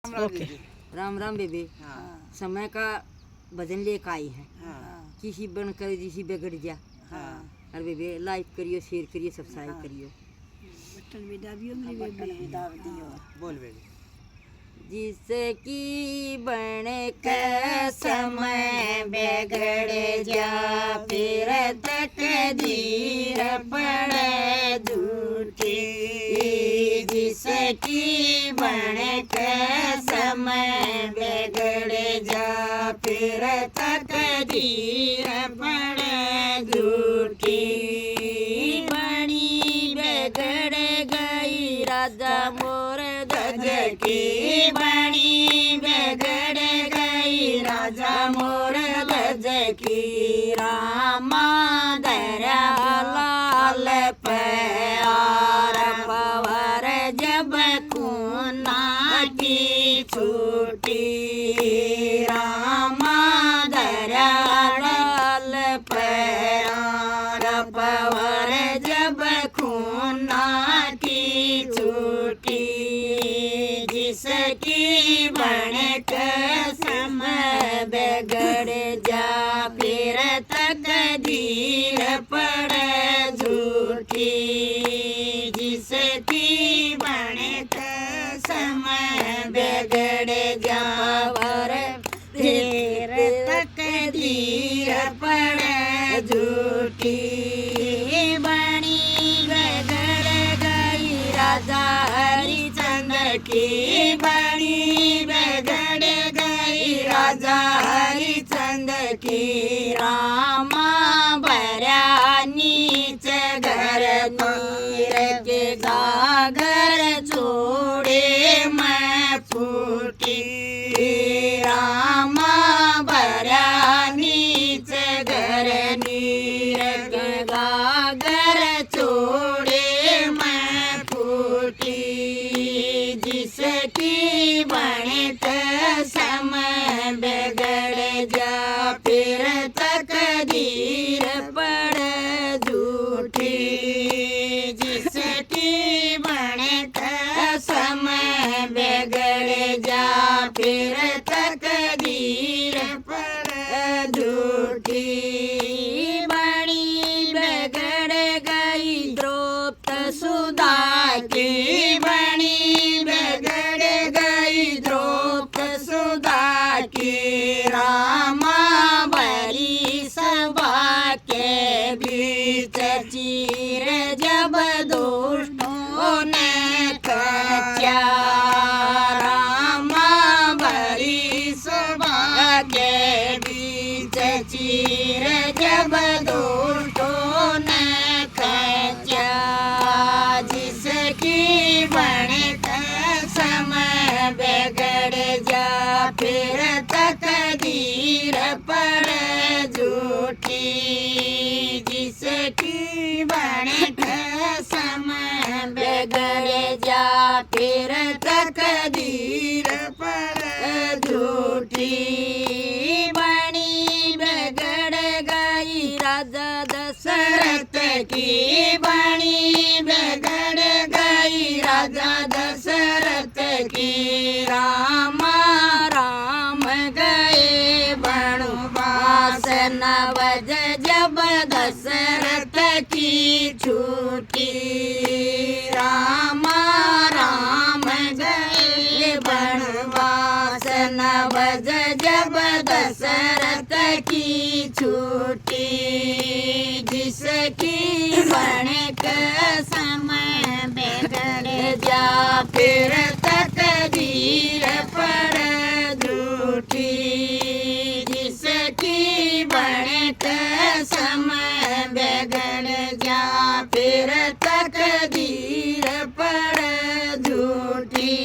Okay. Ram Ram बेबे। हाँ समय का भजन लेकर आई है। हाँ किसी बन कर जिसी बिगड़ जा। हाँ अरे बेबे लाइक करियो, शेयर करियो, सब्सक्राइब करियो। बटन भी दाबियो मेरी बेबी भी दाब दियो। बोल बेबी। जिसकी बन के समय बिगड़ जा, फिर तकदीर पड़े झूठी। जिसकी बन के समय बिगड़ जा, फिर तकदीर पड़े झूठी। बड़ी बिगड़ गई राजा मोर गज की, बड़ी बिगड़ गई राजा मोर गज की। रामा दया लाल प्यार पवर जब खूना की छूटी। रामा दया लाल प्यार पवर जब खूना की छूटी। जिसकी बन के समय बिगड़ जा, फिर तकदीर पड़े झूठी। जिसकी बन के समय बिगड़ जा, फिर तकदीर पड़े झूठी। बनी बिगड़ गई राजा हरिचंद्र की, बड़ी बिगड़ गई राजा हरिचंद्र की। रामा भरा नीच घर नीर के गागर छोड़े मैं फूटी। रामा भरा नीच घर नीर के गागर छोड़े मैं फूटी। जिसकी बन के समय बिगड़ जा, फिर तकदीर पड़े झूठी। जिसकी बन के समय बिगड़ जा, फिर तकदीर पड़े झूठी। बड़ी बिगड़ गई द्रौपद सुधा की, बड़ी बिगड़ गई द्रौपद सुधा की। रामा बड़ी सभा के बीच चीर जब दुष्टों ने कचा। रामा बड़ी सभा के बीच चीर जब दुष्टों ने कचा। जिसकी बन के समय बिगड़ जा, फिर तकदीर पड़े झूठी। जिसकी बन के समय बिगड़ जा, फिर तकदीर पड़े झूठी। बड़ी बिगड़ गई राजा दशरथ की, बड़ी बिगड़ गई राजा दशरथ की। रामा राम गए वनवास नवज जब दशरथ की छूटी। रामा राम गए वनवास नवज जब दशरथ की छूटी। जिसकी बन के समय बिगड़ जा, फिर तकदीर पड़े झूठी। जिसकी बन के समय बिगड़ जा, फिर तकदीर पड़े झूठी।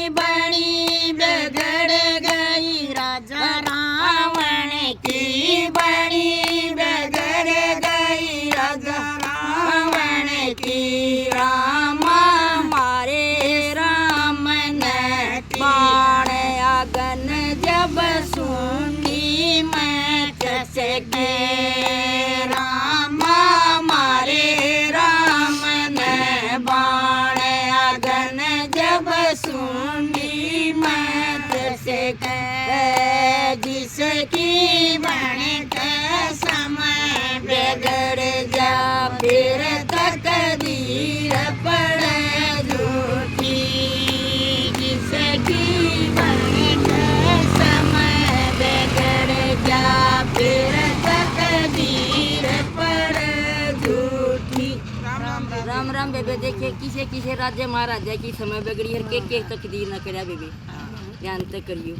बड़ी बिगड़ गई राजा रावण की, बड़ी बिगड़ गई राजा रावण की। रामा मारे राम ने बाण आगन जब सुनी मैं चसके। रामा मारे राम ने बाण आगन जब सुनी के जिसकी बनते समय बिगड़ जा फिर तकदीर पड़े झूठी जिसकी बनते समय बिगड़ जा फिर तकदीर पड़े झूठी। राम राम बेबे। देखिए किसे किसे राज्य महाराजा की समय बिगड़ी है के तकदीर न करा बेबे ध्यान तक करियो।